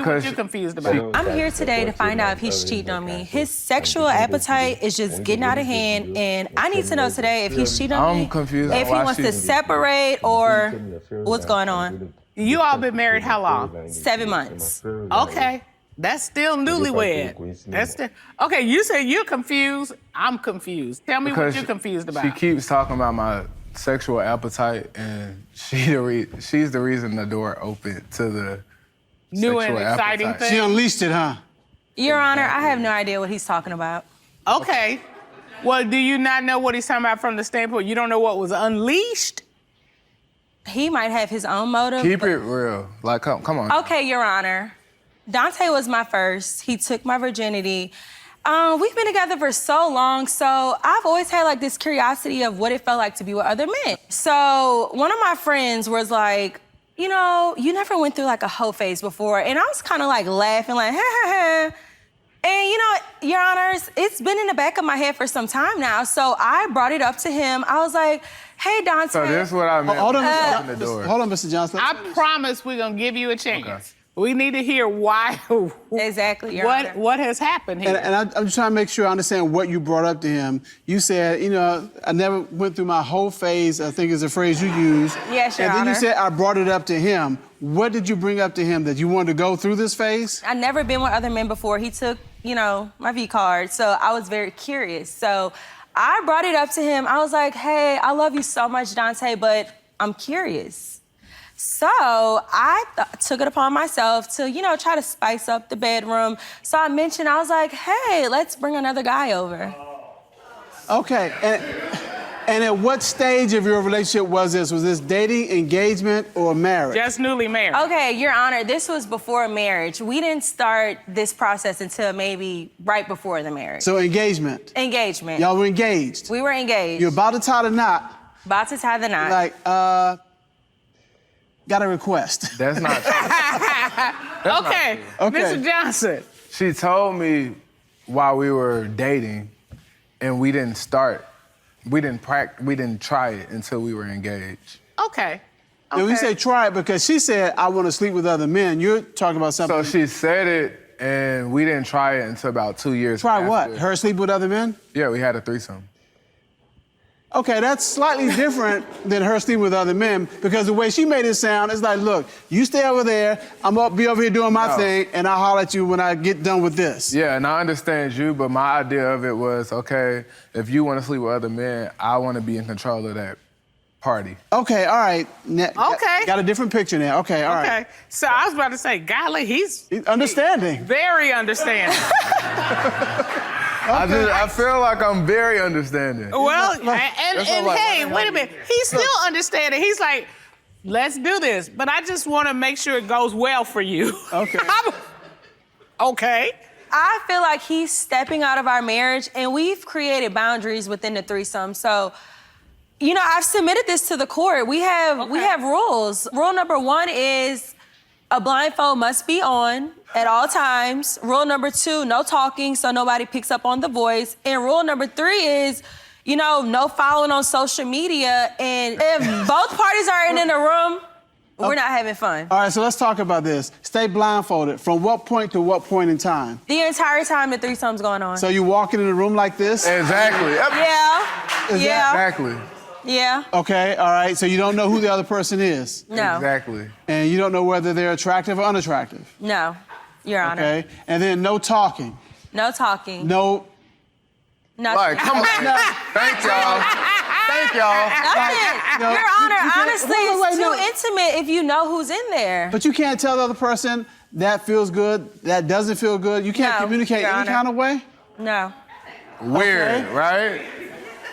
me what you're confused about. I'm here today to find out if he's cheating on me. His sexual appetite is just getting out of hand, and I need to know today if he's cheating on me. I'm confused. If he wants to separate or what's going on. You all been married how long? 7 months. Okay. That's still newlywed. That's still... Okay, you said you're confused. I'm confused. Tell me what you're confused about. She keeps talking about my sexual appetite, and she's the reason the door opened to the new sexual and exciting appetite. thing. She unleashed it, huh? Your Honor, I have no idea what he's talking about. Okay. Well, do you not know what he's talking about from the standpoint you don't know what was unleashed? He might have his own motive. Keep it real. Like, come on. Okay, Your Honor. Dante was my first. He took my virginity. We've been together for so long, so I've always had like this curiosity of what it felt like to be with other men. So one of my friends was like, you know, you never went through like a hoe phase before. And I was kind of like laughing, like, ha, ha, ha. And you know, Your Honors, it's been in the back of my head for some time now. So I brought it up to him. I was like, hey, Dante. So this is what I meant. Hold on, Hold on, Mr. Johnson. I promise we're gonna give you a chance. Okay. We need to hear why. Exactly, Your Honor. What has happened here? And I'm just trying to make sure I understand what you brought up to him. You said, you know, I never went through my whole phase, I think is a phrase you used. Yes, Your And then Honor. you said, I brought it up to him. What did you bring up to him? That you wanted to go through this phase? I'd never been with other men before. He took, you know, my V card, so I was very curious. So I brought it up to him. I was like, hey, I love you so much, Dante, but I'm curious. So I took it upon myself to, you know, try to spice up the bedroom. So I mentioned, I was like, hey, let's bring another guy over. Okay, and at what stage of your relationship was this? Was this dating, engagement, or marriage? Just newly married. Okay, Your Honor, this was before marriage. We didn't start this process until maybe right before the marriage. So engagement. Engagement. Y'all were engaged. We were engaged. You're about to tie the knot. About to tie the knot. Like, got a request. That's not true. Okay, Okay. Mr. Johnson. She told me while we were dating, and we didn't try it until we were engaged. Okay. And we say try it because she said, I want to sleep with other men. You're talking about something. So she said it, and we didn't try it until about 2 years Try after. what? Her sleep with other men? Yeah, we had a threesome. Okay, that's slightly different than her sleeping with other men because the way she made it sound is like, look, you stay over there, I'm gonna be over here doing my thing, and I'll holler at you when I get done with this. Yeah, and I understand you, but my idea of it was, okay, if you want to sleep with other men, I want to be in control of that party. Okay, all right. Okay. Got a different picture now. Okay, all right. Okay. So I was about to say, golly, he's understanding. Very understanding. I feel like I'm very understanding. Well, and like, hey, wait a minute. He's still understanding. He's like, let's do this. But I just want to make sure it goes well for you. Okay. Okay. I feel like he's stepping out of our marriage, and we've created boundaries within the threesome. So, you know, I've submitted this to the court. We have rules. Rule number 1 is a blindfold must be on at all times. Rule number 2, no talking so nobody picks up on the voice. And rule number 3 is, you know, no following on social media. And if both parties are in the room, we're not having fun. All right, so let's talk about this. Stay blindfolded. From what point to what point in time? The entire time the threesome's going on. So you walking in a room like this? Exactly. Yeah. Exactly. Yeah. Okay, all right, so you don't know who the other person is? No. Exactly. And you don't know whether they're attractive or unattractive? No, Your Honor. Okay, and then no talking? No talking. No... Nothing. Like, come on. Thank y'all. Thank y'all. Nothing. No, Your Honor, honestly, wait, it's no. too intimate if you know who's in there. But you can't tell the other person that feels good, that doesn't feel good. You can't No, communicate Your any Honor. kind of way? No. Weird, Okay. right?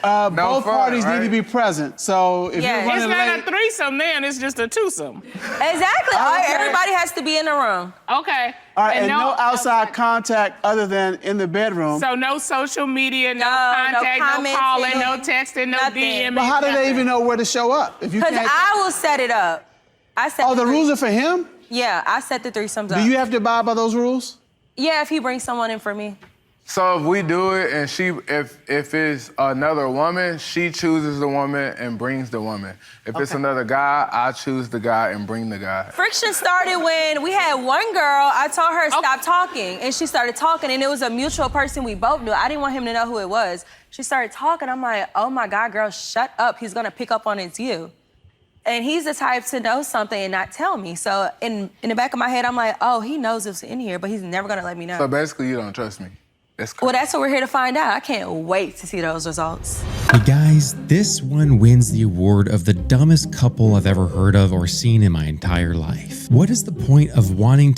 Both fun, parties right? need to be present. So if Yeah, you're running It's not late... a threesome then, it's just a twosome. Exactly. Okay. Everybody has to be in the room. Okay. All right, and no outside contact other than in the bedroom. So no social media, no No contact, no commenting, calling, no texting, no nothing. DMing. But how do they even know where to show up? If you Because can't... I will set it up. I set Oh, the rules are for him? Yeah, I set the threesomes up. Do you have to abide by those rules? Yeah, if he brings someone in for me. So if we do it and if it's another woman, she chooses the woman and brings the woman. If it's another guy, I choose the guy and bring the guy. Friction started when we had one girl, I told her stop talking, and she started talking, and it was a mutual person we both knew. I didn't want him to know who it was. She started talking, I'm like, oh my God, girl, shut up. He's gonna pick up on it's you. And he's the type to know something and not tell me. So in the back of my head, I'm like, oh, he knows it's in here, but he's never gonna let me know. So basically, you don't trust me. Well, that's what we're here to find out. I can't wait to see those results. Hey guys, this one wins the award of the dumbest couple I've ever heard of or seen in my entire life. What is the point of wanting